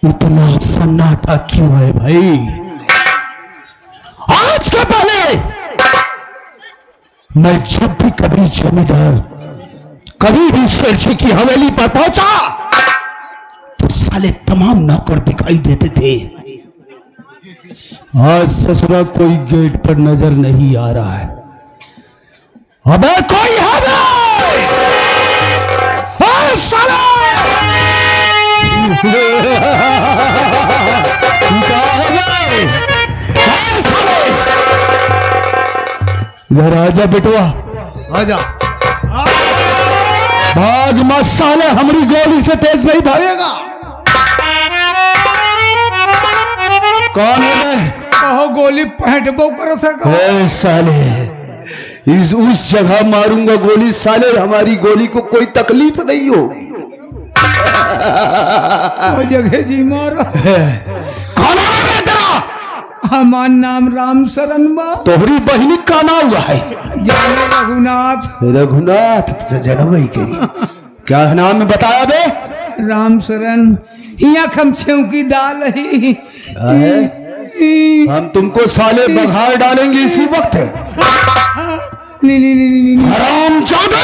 इतना सन्नाटा क्यों है भाई? आज के पहले मैं जब भी कभी जमींदार कभी भी सेठ जी की हवेली पर पहुंचा तो साले तमाम नौकर दिखाई देते थे। आज ससुरा कोई गेट पर नजर नहीं आ रहा है। अबे कोई है बे? साला इधर आजा बेटवा, आजा। भाग मत साले, हमारी गोली से तेज नहीं भागेगा। कौन है? कहो गोली पहट बो करो सका। साले इस उस जगह मारूंगा गोली, साले हमारी गोली को कोई तकलीफ नहीं होगी। वो जगह जी मारो। कौन है तेरा? हमार नाम राम शरण बा। तोहरी बहनी का नाम हुआ है? जाने रघुनाथ। रघुनाथ तो जन्म ही करी। क्या नाम में बताया बे? राम शरण। यहाँ खम की दाल ही। हम तुमको साले बघार डालेंगे इसी वक्त। नहीं हराम जादे,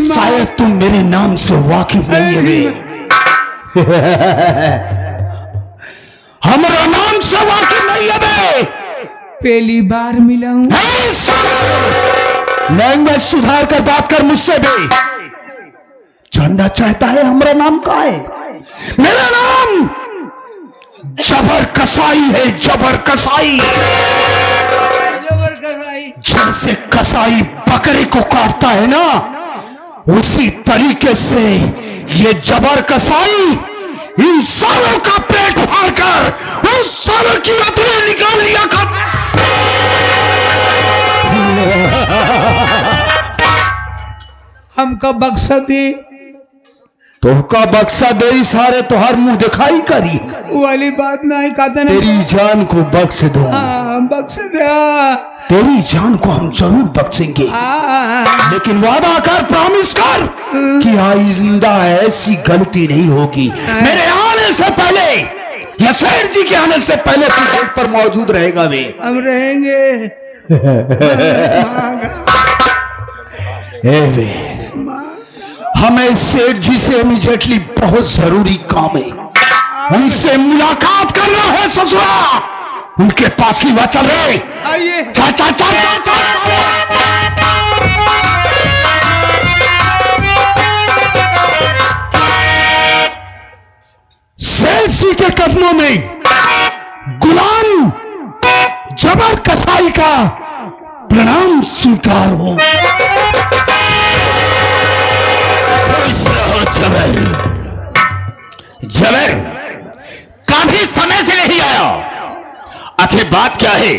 शायद तुम मेरे नाम से वाकिफ नहीं है। हमारा नाम से वाकिफ नहीं है बे। पहली बार मिला हूँ। लैंग्वेज सुधार कर बात कर मुझसे भी। जानना चाहता है हमारा नाम क्या है? मेरा नाम जबर कसाई है। जबर कसाई। जैसे कसाई बकरे को काटता है ना, उसी तरीके से ये जबर कसाई इन सालों का पेट फाड़कर उस सालों की अधूरे निकाल लिया कर। हमका बक्सा दे। तोहका बक्सा दे सारे तुहार मुंह दिखाई करी। वो वाली बात नहीं कहते। तेरी जान को बख्श दो। बक्स दे। तेरी जान को हम जरूर बख्शेंगे, लेकिन वादा कर, प्रॉमिस कर कि आइंदा ऐसी गलती नहीं होगी। मेरे आने से पहले या सेठ जी के आने से पहले तू गेट पर मौजूद रहेगा वे। हम रहेंगे। वे हमें सेठ जी से इमीडिएटली बहुत जरूरी काम है। उनसे मुलाकात करना है ससुरा। उनके पास ही वह चल रहे। आइए। चा चा चा चा चा। सेठ जी के कदमों में गुलाम जबर कसाई का प्रणाम स्वीकार हो। जबर जबर काफी समय से नहीं आया। आखिर बात क्या है?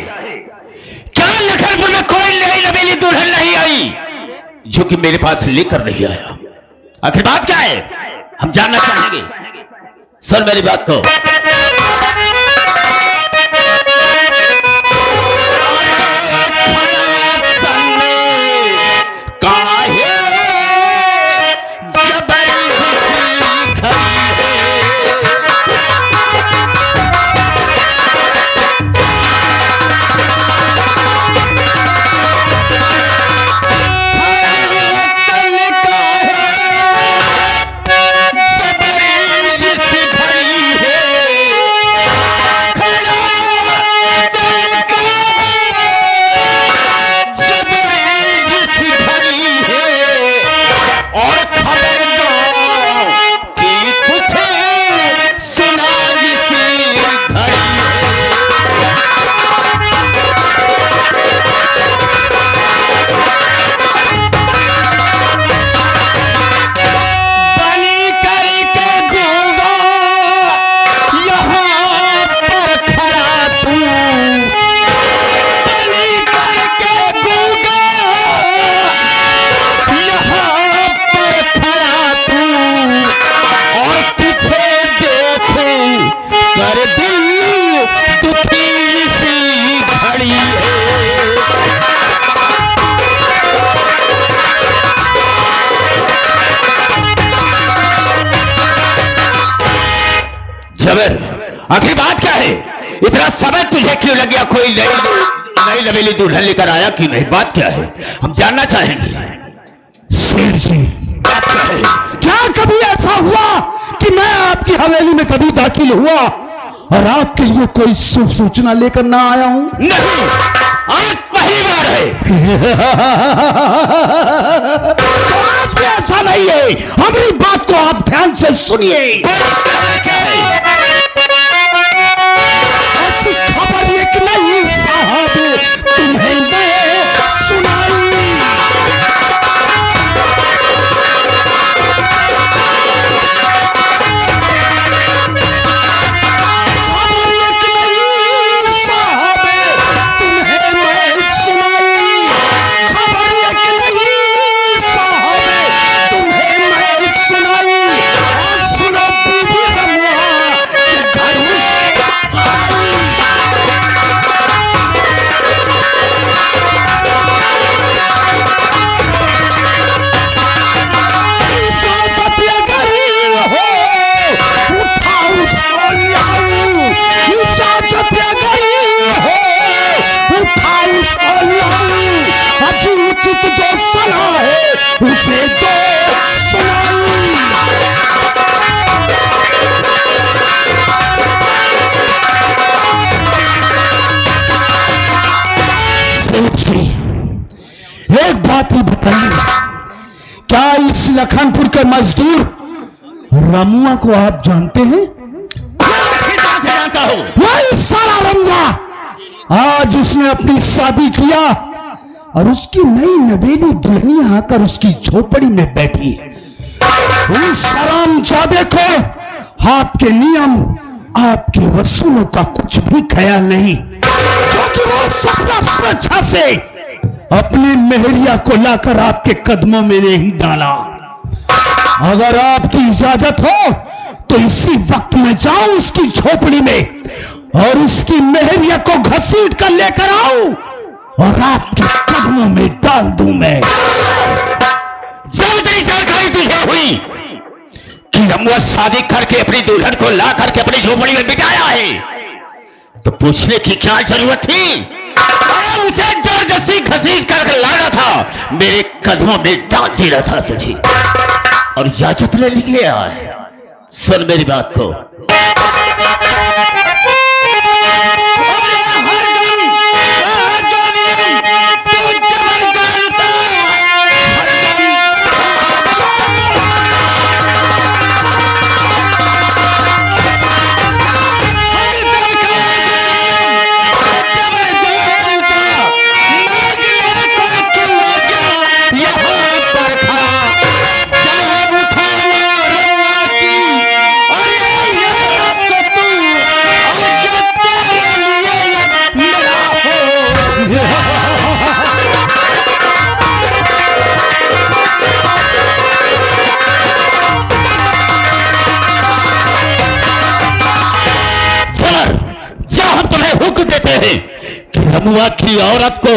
क्या लखनपुर में कोई नई नवेली दुल्हन नहीं आई जो कि मेरे पास लेकर नहीं आया? आखिर बात क्या है? हम जानना चाहेंगे। सुन मेरी बात को। सबर, आखिर बात क्या है? इतना समय तुझे क्यों लग गया? कोई नई नवेली दुल्हन लेकर आया कि नहीं? बात क्या है, हम जानना चाहेंगे। सेठ जी, बात क्या है? क्या कभी ऐसा हुआ कि मैं आपकी हवेली में कभी दाखिल हुआ और आपके लिए कोई शुभ सूचना लेकर ना आया हूं? नहीं, आज पहली बार है। तो आज भी ऐसा नहीं है। हमारी बात को आप ध्यान से सुनिए। ऐसी खबर ये कि नहीं साहब, तुम्हें मैं सुनाई। उचित जो सलाह है उसे दो सुनाई। सेठ जी, एक बात ही बताइए, क्या इस लखनपुर के मजदूर रमुआ को आप जानते हैं? जानता हूं। वही सारा रमुआ आज उसने अपनी शादी किया और उसकी नई नवेली दुल्हनिया आकर उसकी झोपड़ी में बैठी है। उस हरामजादे को आपके नियम, आपके वसूलों का कुछ भी ख्याल नहीं, क्योंकि वो सपना स्वेच्छा से अपनी मेहरिया को लाकर आपके कदमों में नहीं डाला। अगर आपकी इजाजत हो तो इसी वक्त मैं जाऊं उसकी झोपड़ी में और उसकी मेहरिया को घसीट कर लेकर आऊं और आपके कदमों में डाल दूं मैं। जब तेरी जानकारी तुझे हुई कि रमुआ शादी करके अपनी दुल्हन को ला करके अपनी झोपड़ी में बिठाया है, तो पूछने की क्या जरूरत थी? उसे जबरदस्ती घसीट कर लाना था, मेरे कदमों में डाल देना था तुझे, और इजाजत ले लिया है। सुन मेरी बात को, रमुआ की औरत को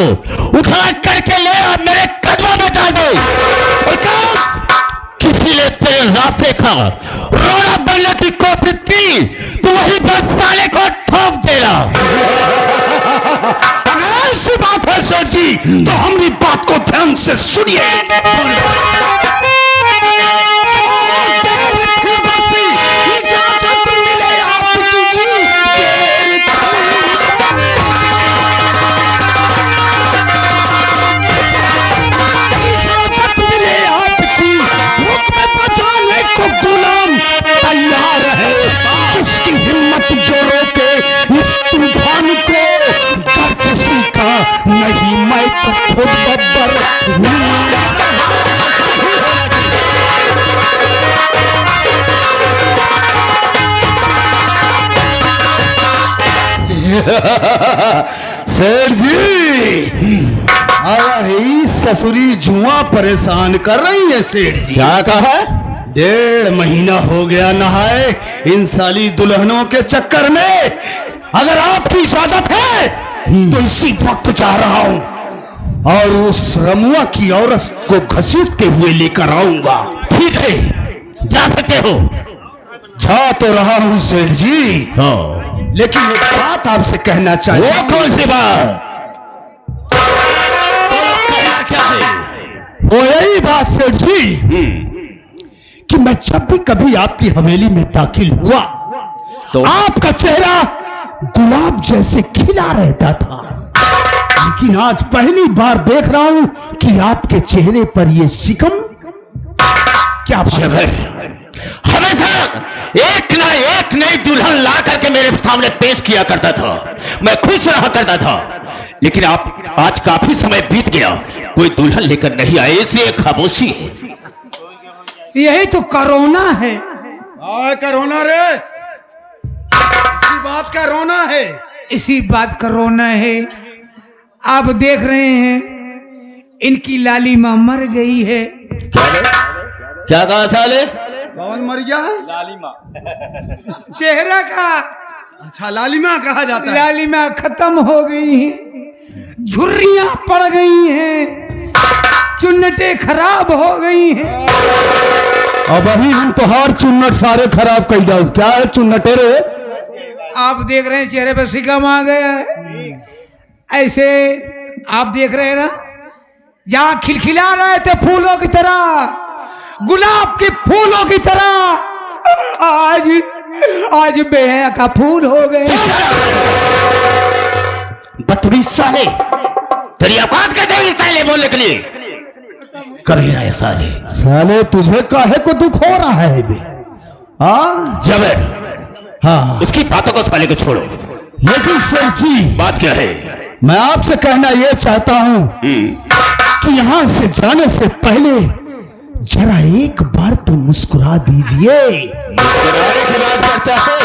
उठा करके ले और मेरे कदमों में डाल दो, और किसी ने तेरे रास्ते का रोड़ा बनने की कोशिश की तो वही बस साले को ठोक देना। अगर ऐसी बात है सर जी तो हमारी बात को ध्यान से सुनिए। जिसकी हिम्मत जो रोके इस तूफान को, डर किसी का नहीं, मैं तो खुद बब्बर सेठ जी, ही ससुरी जुआ परेशान कर रही है सेठ जी। क्या कहा? 1.5 महीना हो गया नहाए इन साली दुल्हनों के चक्कर में। अगर आपकी इजाजत है तो इसी वक्त जा रहा हूं और उस रमुआ की औरत को घसीटते हुए लेकर आऊंगा। ठीक है, जा सकते हो, समझा तो रहा हूं सेठ जी, हाँ, लेकिन एक बात आपसे कहना चाहिए। वो कौन सी बात? कहना क्या है? वो यही बात सेठ जी कि मैं जब भी कभी आपकी हवेली में दाखिल हुआ तो आपका चेहरा गुलाब जैसे खिला रहता था, लेकिन आज पहली बार देख रहा हूं कि आपके चेहरे पर ये सिकम क्या जबर हमेशा एक ना एक नई दुल्हन ला करके मेरे सामने पेश किया करता था, मैं खुश रहा करता था। लेकिन आप आज काफी समय बीत गया, कोई दुल्हन लेकर नहीं आए, इसलिए खामोशी है। यही तो कोरोना है। कोरोना रे, इसी बात का रोना है। इसी बात का रोना है। आप देख रहे हैं इनकी लाली मां मर गई है। क्या कहा साले? कौन मर गया है? चेहरा का अच्छा, लालिमा कहा जाता है। लाली मां खत्म हो गई है, झुर्रियां पड़ गई हैं, चुन्नटे खराब हो गई हैं। अब अभी हम तो हर चुन्नट सारे खराब कर जाओ। क्या है चुन्नटे रे? आप देख रहे हैं चेहरे पर सिकम आ गया है। ऐसे आप देख रहे हैं ना, जहां खिलखिला रहे थे फूलों की तरह, गुलाब के फूलों की तरह, आज बेहया का फूल हो गए। बदतमीज साले, तेरी औकात कैसे हुई साले बोलने के लिए? कभी ना साले। साले तुझे काहे को दुख हो रहा है बे? हाँ जबर, हाँ, उसकी बातों को साले को छोड़ो। लेकिन सर जी, बात क्या है? मैं आपसे कहना यह चाहता हूं कि यहां से जाने से पहले जरा एक बार तो मुस्कुरा दीजिए। मुस्कुराने की बात करता है?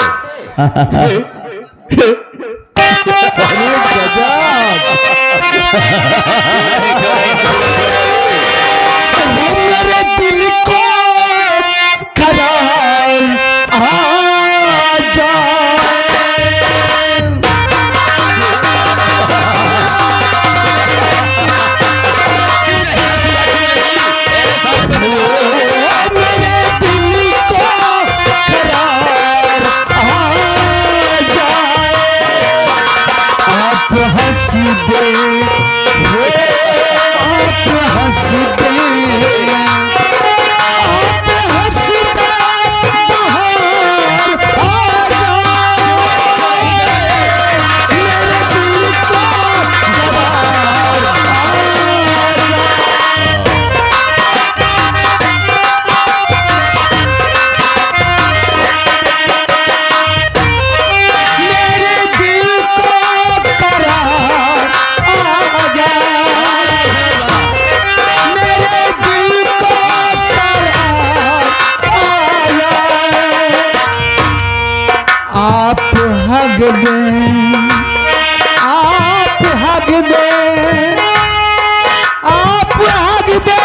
मेरे दिल को करार आ जाए। हग दे, आप हग दे, आप हग दे,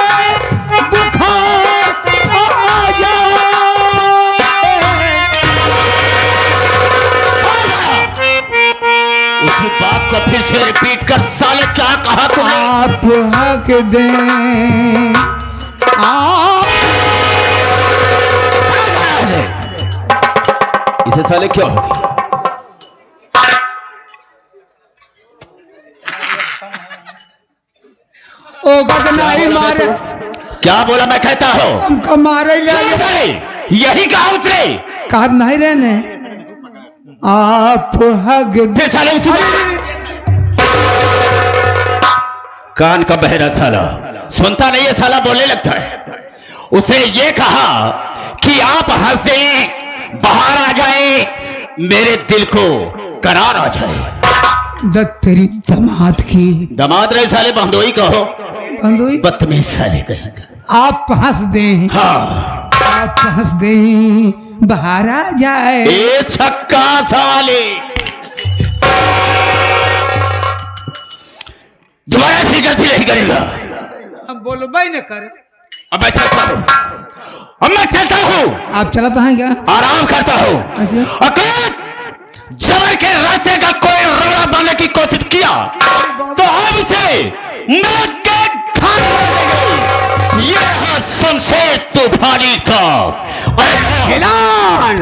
बुखार आ जाए। उसी बात को फिर से रिपीट कर साले, क्या कहा तूने? आप हक दे, आप इसे साले क्या हो गया? ओ गदनाई मारे। क्या बोला? मैं कहता हूँ हमको मारे ले यही कहा उसने। कहा नहीं रहने, आप हग दे। फिर साले उसी कान का बहरा साला सुनता नहीं है, साला बोलने लगता है। उसे ये कहा कि आप हंस दें, बाहर आ जाए, मेरे दिल को करार आ जाए। तेरी दमाद की दमाद रहे साले, बंदोई कहो, बंदोई बदतमीज साले कहेगा। आप हंस दें, हाँ, आप हंस दें, बाहर आ जाए। ए छक्का साले, दोबारा ऐसी गलती नहीं करेगा। हम बोलो भाई न करे। अब मैं चलता हूँ, अब मैं चलता हूँ। आप चलाता है क्या? आराम करता हूँ। अच्छा। अगर जबर के रास्ते का कोई रोड़ा बनाने की कोशिश किया तो अब से मौत के खाने लगेगी। ये है शमशेर तूफानी का। ऐलान।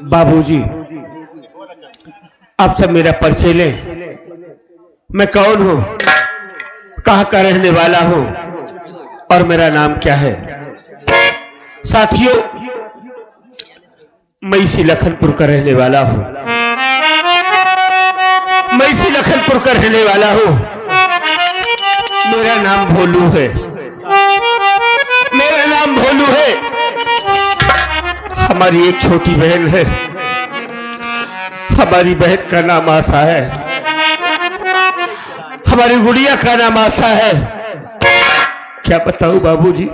बाबूजी, आप सब मेरा परिचय ले। मैं कौन हूं, कहां का रहने वाला हूं और मेरा नाम क्या है। साथियों, मैं इसी लखनपुर का रहने वाला हूं। मैं इसी लखनपुर का रहने वाला हूं। मेरा नाम भोलू है। मेरा नाम भोलू है। हमारी एक छोटी बहन है। हमारी बहन का नाम आशा है। हमारी गुड़िया का नाम आशा है। क्या बताऊं बाबूजी,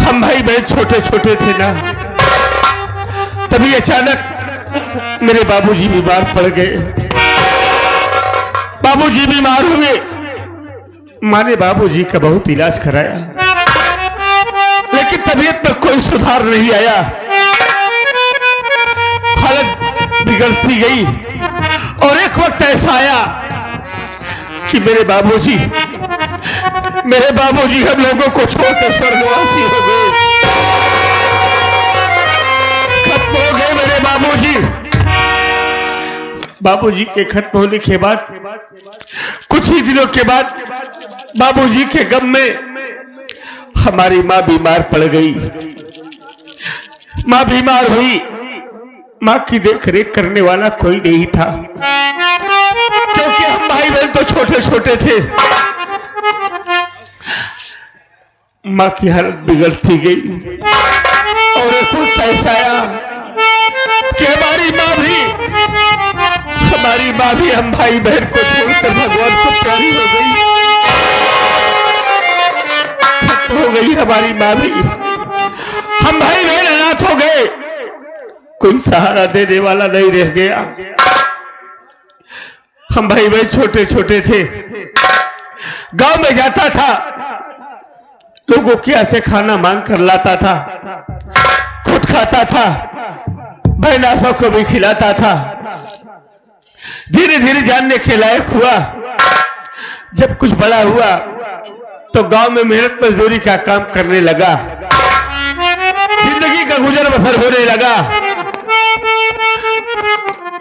हम भाई बहन छोटे छोटे थे ना, तभी अचानक मेरे बाबूजी बीमार पड़ गए। बाबूजी बीमार हुए। माँ ने बाबूजी का बहुत इलाज कराया, लेकिन तबीयत में कोई सुधार नहीं आया। हालत बिगड़ती गई और एक वक्त ऐसा आया कि मेरे बाबूजी हम लोगों को छोड़कर स्वर्गवासी हो गए। खत्म हो गए मेरे बाबूजी के खत्म होने के बाद कुछ ही दिनों के बाद बाबूजी के गम में हमारी माँ बीमार पड़ गई। माँ बीमार हुई। माँ की देख रेख करने वाला कोई नहीं था, क्योंकि हम भाई बहन तो छोटे छोटे थे। माँ की हालत बिगड़ती गई और एक वक्त ऐसा आया कि हमारी माँ भी हम भाई बहन को छोड़कर भगवान को प्यारी हो गई। हो गई हमारी माँ भी। हम भाई बहन अनाथ हो गए। कोई सहारा देने वाला नहीं रह गया। हम भाई बहन छोटे छोटे थे। गांव में जाता था, लोगों के यहाँ से खाना मांग कर लाता था, खुद खाता था, बहनासों को भी खिलाता था। धीरे धीरे जानने के लायक हुआ। जब कुछ बड़ा हुआ तो गांव में मेहनत मजदूरी का काम करने लगा, जिंदगी का गुजर बसर होने लगा।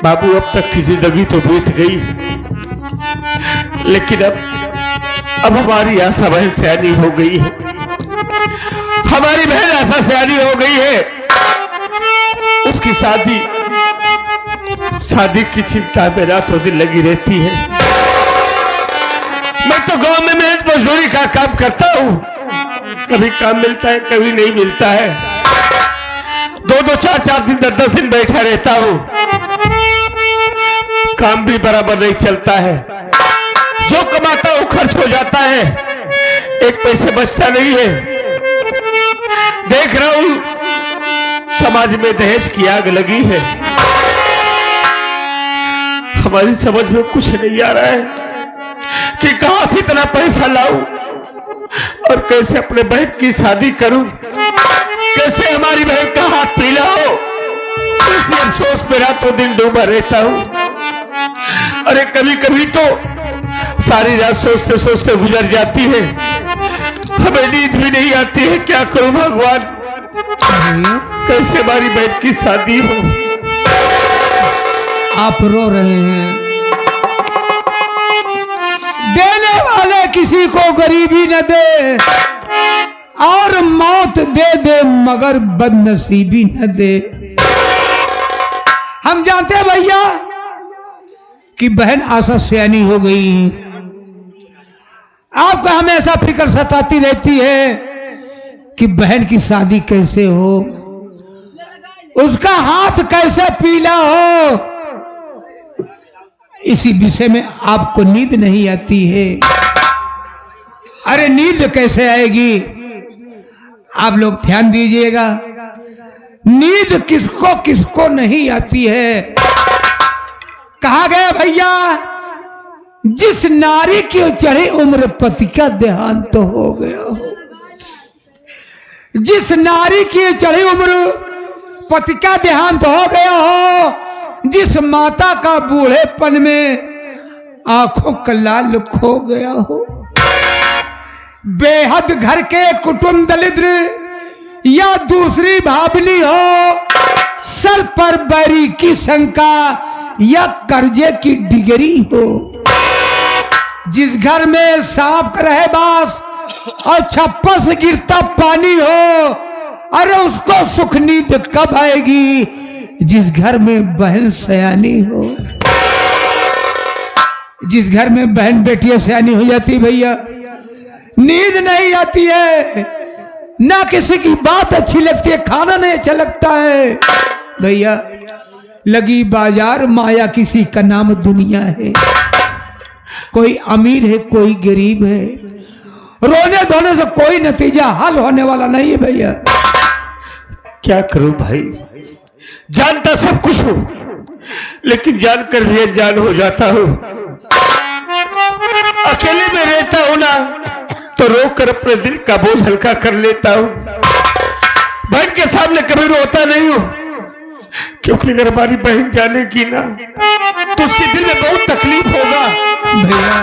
बाबू अब तक की जिंदगी तो बीत गई, लेकिन अब हमारी आशा बहन सयानी हो गई है। हमारी बहन आशा सयानी हो गई है। उसकी शादी की चिंता में रातों दिन लगी रहती है। मैं तो गांव में मेहनत मजदूरी का काम करता हूं, कभी काम मिलता है कभी नहीं मिलता है। 2-2 4-4 दिन 10-10 दिन बैठा रहता हूं, काम भी बराबर नहीं चलता है। जो कमाता हूं खर्च हो जाता है, एक पैसे बचता नहीं है। देख रहा हूं समाज में दहेज की आग लगी है। हमारी समझ में कुछ नहीं आ रहा है कि कहां से इतना पैसा लाऊं और कैसे अपने बहन की शादी करूं, कैसे हमारी बहन का हाथ पीला हो। इसी अफसोस में रातों दिन डूबा रहता हूं। अरे कभी कभी तो सारी रात सोचते सोचते गुजर जाती है, हमें नींद भी नहीं आती है। क्या करूं भगवान, कैसे हमारी बहन की शादी हो। आप रो रहे हैं, देने वाले किसी को गरीबी न दे और मौत दे दे मगर बदनसीबी न दे। हम जानते हैं भैया कि बहन आशा सयानी हो गई। आपको हमेशा फिक्र सताती रहती है कि बहन की शादी कैसे हो, उसका हाथ कैसे पीला हो। इसी विषय में आपको नींद नहीं आती है। अरे नींद कैसे आएगी, आप लोग ध्यान दीजिएगा। नींद किसको किसको नहीं आती है। कहा गया भैया, जिस नारी की चढ़ी उम्र पति का देहांत तो हो गया हो। जिस नारी की चढ़ी उम्र पति का देहांत हो गया हो, जिस माता का बूढ़ेपन में आंखों का लाल खो गया हो, बेहद घर के कुटुंब दरिद्र या दूसरी भावनी हो, सर पर बैरी की शंका या कर्जे की डिगरी हो, जिस घर में सांप का रहे बास और छप्पर से गिरता पानी हो, अरे उसको सुख नींद कब आएगी। जिस घर में बहन सयानी हो, जिस घर में बहन बेटियां सयानी हो जाती भैया, नींद नहीं आती है, ना किसी की बात अच्छी लगती है, खाना नहीं अच्छा लगता है भैया। लगी बाजार माया किसी का नाम दुनिया है। कोई अमीर है कोई गरीब है, रोने धोने से कोई नतीजा हल होने वाला नहीं है भैया। क्या करूं भाई, जानता सब कुछ हूं, लेकिन जानकर भी अनजान हो जाता हूं। अकेले में रहता हूं ना, तो रोकर अपने दिल का बोझ हल्का कर लेता हूं। बहन के सामने कभी रोता नहीं हूं, क्योंकि अगर हमारी बहन जानेगी ना तो उसके दिल में बहुत तकलीफ होगा। भैया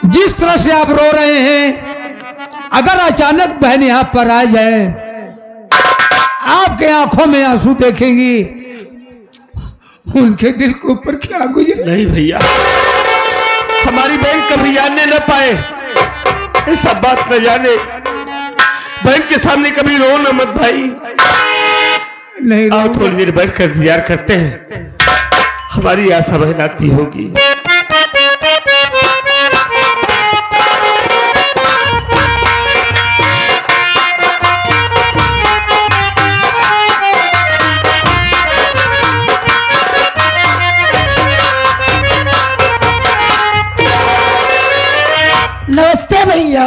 जिस तरह से आप रो रहे हैं, अगर अचानक बहन यहां पर आ जाए, आपके आंखों में आंसू देखेंगी, उनके दिल के ऊपर क्या गुजरे। नहीं भैया, हमारी बहन कभी जानने न पाए, ऐसा बात न जाने। बहन के सामने कभी रो न मत भाई। नहीं आओ थोड़ी देर बैठकर इंतजार करते हैं, हमारी आशा बहन आती होगी। नमस्ते भैया।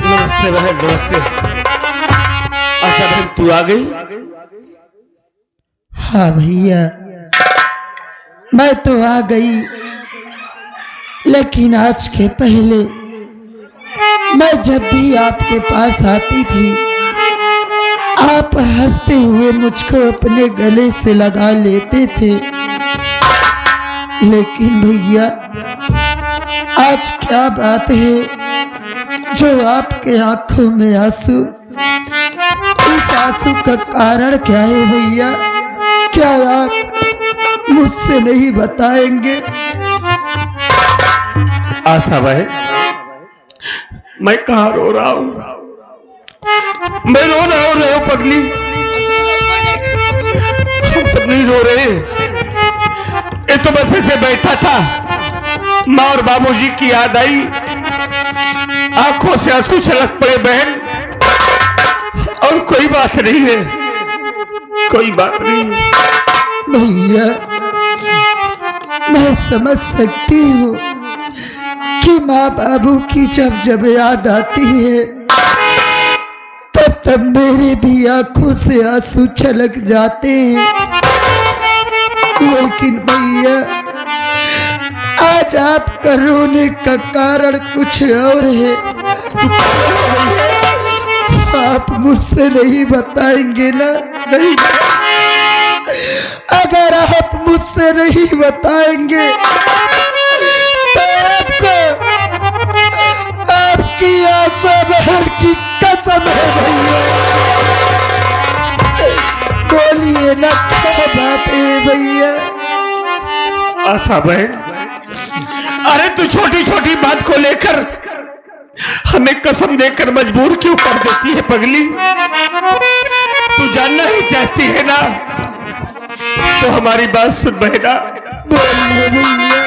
नमस्ते बहन, नमस्ते। आशा बहन तू आ गई? हाँ भैया, मैं तो आ गई, लेकिन आज के पहले मैं जब भी आपके पास आती थी आप हंसते हुए मुझको अपने गले से लगा लेते थे, लेकिन भैया आज क्या बात है जो आपके आंखों में आंसू, इस आंसू का कारण क्या है भैया? क्या आप मुझसे नहीं बताएंगे? आशा बहन, मैं कहाँ रो रहा हूँ? मैं रो रहा हूँ, रो पगली, हम सब नहीं रो रहे। ये तो बस ऐसे बैठा था, माँ और बाबूजी की याद आई, आंखों से आंसू छलक पड़े बहन। और कोई बात नहीं है, कोई बात नहीं है। भैया मैं समझ सकती हूँ कि माँ बाबू की जब जब याद आती है तब मेरे भी आंखों से आंसू छलक जाते हैं, लेकिन भैया आज आपका रोने का कारण कुछ और है। आप मुझसे नहीं बताएंगे ना? नहीं, अगर आप मुझसे नहीं बताएंगे तो आपकी आशा बहन की कसम है भैया। बोलिए ना, क्या बात है भैया? आशा बहन, अरे तू छोटी छोटी बात को लेकर हमें कसम देकर मजबूर क्यों कर देती है पगली? तू जानना ही चाहती है ना, तो हमारी बात सुन बहना। बोलिए भैया।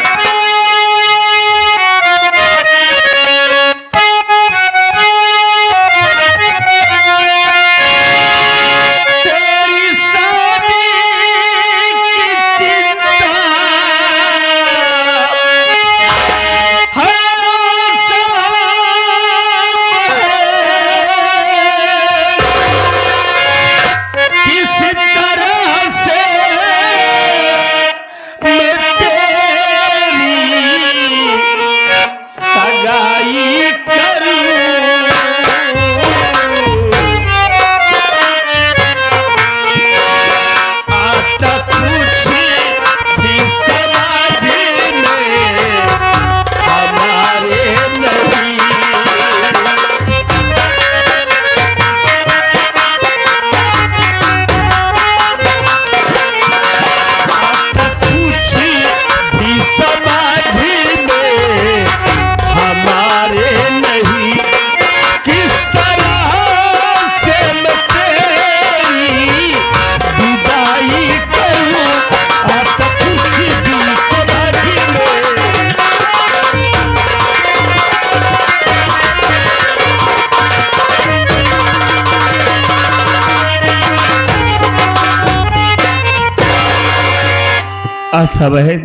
आशा बहन,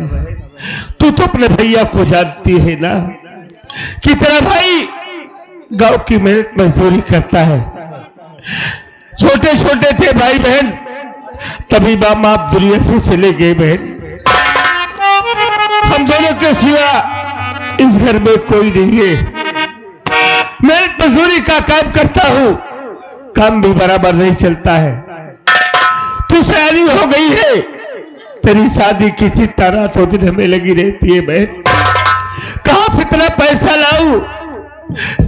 तू तो अपने भैया को जानती है ना कि तेरा भाई गांव की मेहनत मजदूरी करता है। छोटे छोटे थे भाई बहन, तभी बाप आप दुनिया से चले गए बहन। हम दोनों के सिवा इस घर में कोई नहीं है। मेहनत मजदूरी का काम करता हूं, काम भी बराबर नहीं चलता है। तू सयानी हो गई है, तेरी शादी की चिंता रात हो दिन हमें लगी रहती है बहन। कहां से इतना पैसा लाऊं,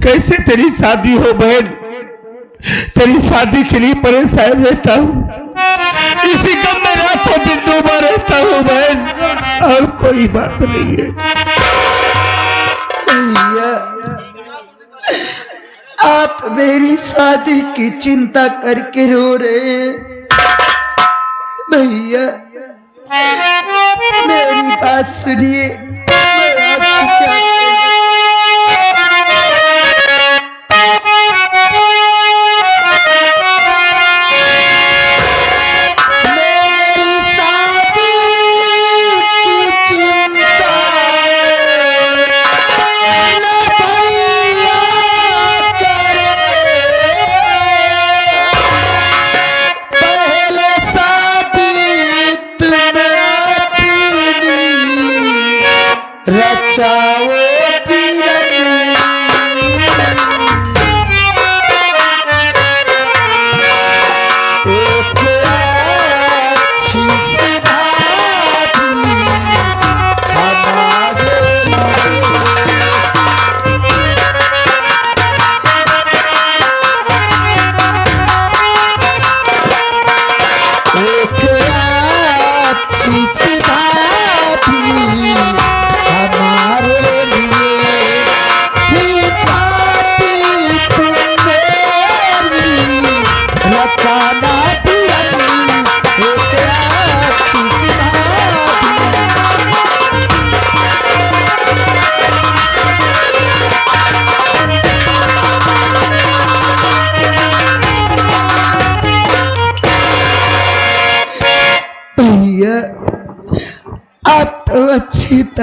कैसे तेरी शादी हो बहन? तेरी शादी के लिए परेशान रहता हूं, इसी गम में रातों दिन डूबा रहता हूं बहन, और कोई बात नहीं है। भैया आप मेरी शादी की चिंता करके रो रहे हैं। भैया मेरी बात सुनिए, मैं आपसे क्या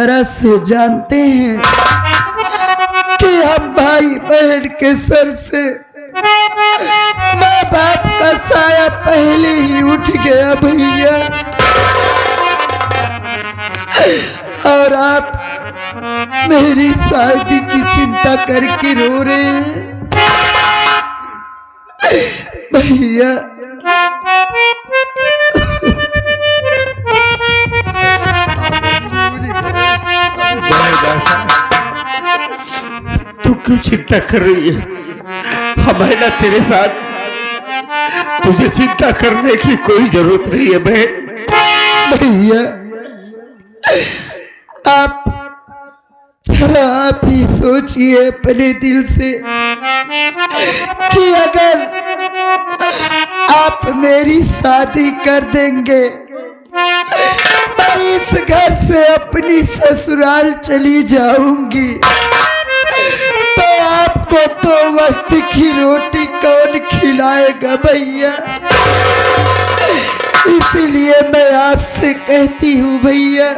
तरह से जानते हैं कि हम भाई बहन के सर से माँ बाप का साया पहले ही उठ गया भैया, और आप मेरी शादी की चिंता करके रो रहे हैं भैया। तू क्यों चिंता कर रही है? हम है ना तेरे साथ, तुझे चिंता करने की कोई जरूरत नहीं है बहन। भैया आप जरा आप ही सोचिए अपने दिल से कि अगर आप मेरी शादी कर देंगे, मैं इस घर से अपनी ससुराल चली जाऊंगी, तो आपको तो वक्त की रोटी कौन खिलाएगा भैया? इसलिए मैं आपसे कहती हूँ भैया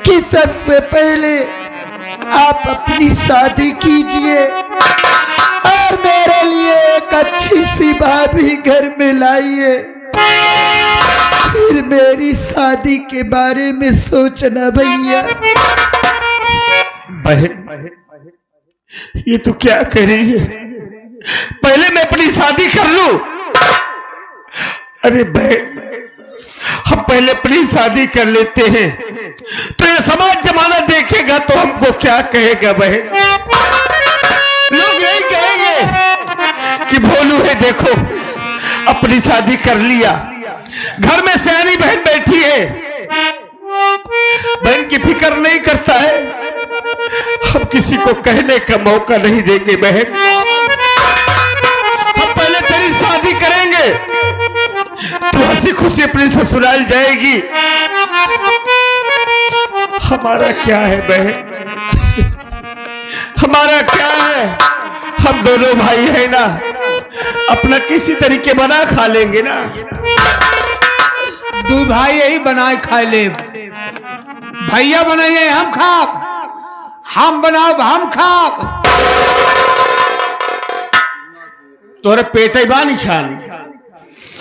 कि सबसे पहले आप अपनी शादी कीजिए और मेरे लिए एक अच्छी सी भाभी घर में लाइए, फिर मेरी शादी के बारे में सोचना भैया। बहन ये तू क्या कह रही है? पहले मैं अपनी शादी कर लूं? अरे बहन हम पहले अपनी शादी कर लेते हैं तो ये समाज जमाना देखेगा तो हमको क्या कहेगा बहन? लोग यही कहेंगे कि भोलू है, देखो अपनी शादी कर लिया, घर में सयानी बहन बैठी है, बहन की फिक्र नहीं करता है। हम किसी को कहने का मौका नहीं देंगे बहन, हम पहले तेरी शादी करेंगे, तू हंसी खुशी अपनी ससुराल जाएगी। हमारा क्या है बहन, हमारा क्या है? हम दोनों भाई है ना, अपना किसी तरीके बना खा लेंगे ना। दो भाई यही बनाए खा ले, भैया बनाइए हम खाब, हम बनाओ हम खाब। तोरे पेट बा निशान,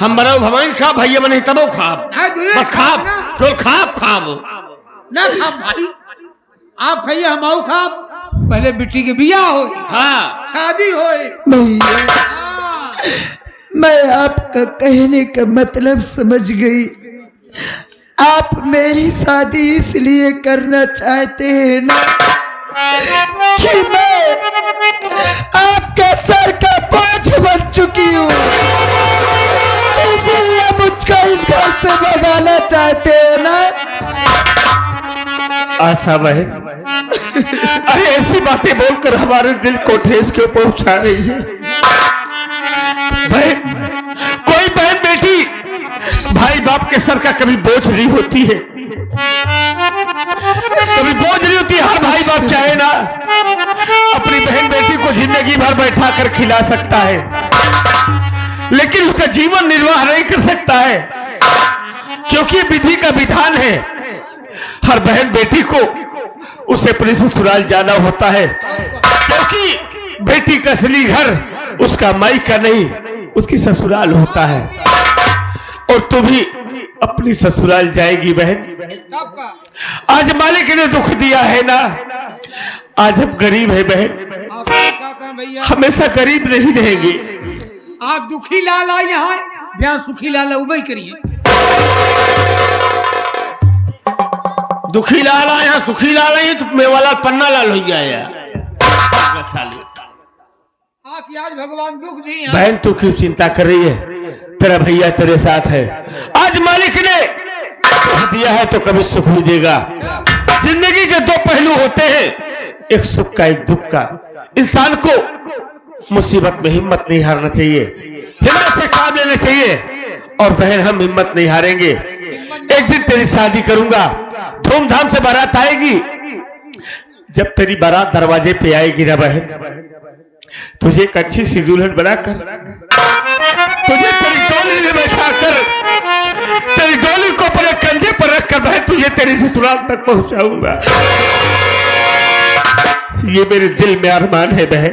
हम बनाओ भवन खा, भैया बने तबो खाब, बस खाब तो खाब ना खाब भाई, आप खाइए हम आओ खाब, पहले बेटी के बियाह हो, हाँ शादी हो। भैया मैं आपका कहने का मतलब समझ गई, आप मेरी शादी इसलिए करना चाहते हैं ना कि मैं आपके सर का बोझ बन चुकी हूँ, इसलिए मुझको इस घर से भगाना चाहते हैं ना। आशा बहन अरे ऐसी बातें बोलकर हमारे दिल को ठेस क्यों पहुंचा रही है? बहन कोई बहन बेटी भाई बाप के सर का कभी बोझ नहीं होती है, कभी बोझ नहीं होती। हर भाई बाप चाहे ना अपनी बहन बेटी को जिंदगी भर बैठा कर खिला सकता है, लेकिन उसका जीवन निर्वाह नहीं कर सकता है, क्योंकि विधि का विधान है। हर बहन बेटी को उसे अपने ससुराल जाना होता है, क्योंकि बेटी का असली घर उसका माई का नहीं, उसकी ससुराल होता है। और तू भी अपनी ससुराल जाएगी बहन। आज मालिक ने दुख दिया है ना, आज हम गरीब है बहन, हमेशा गरीब नहीं रहेंगे। आप दुखी लाल आए यहाँ, यहाँ सुखी लाल उबई करिए। दुखी लाल आया सुखी लाल आई तो मेवाला पन्ना लाल हो गया। आज भगवान दुख दिए। बहन तू क्यों चिंता कर रही है? तेरा भैया तेरे साथ है। आज मालिक ने दिया है तो कभी सुख भी देगा। जिंदगी के दो पहलू होते हैं, एक सुख का एक दुख का। इंसान को मुसीबत में हिम्मत नहीं हारना चाहिए, हिम्मत से काम लेना चाहिए। और बहन हम हिम्मत नहीं हारेंगे। एक दिन तेरी शादी करूंगा, धूमधाम से बारात आएगी। जब तेरी बारात दरवाजे पे आएगी ना बहन, तुझे एक अच्छी सी दुल्हन बनाकर तुझे तेरी डोली में बैठा कर तेरी डोली को अपने कंधे पर रखकर मैं तुझे तेरे ससुराल तक पहुंचाऊंगा। ये मेरे दिल में अरमान है बहन।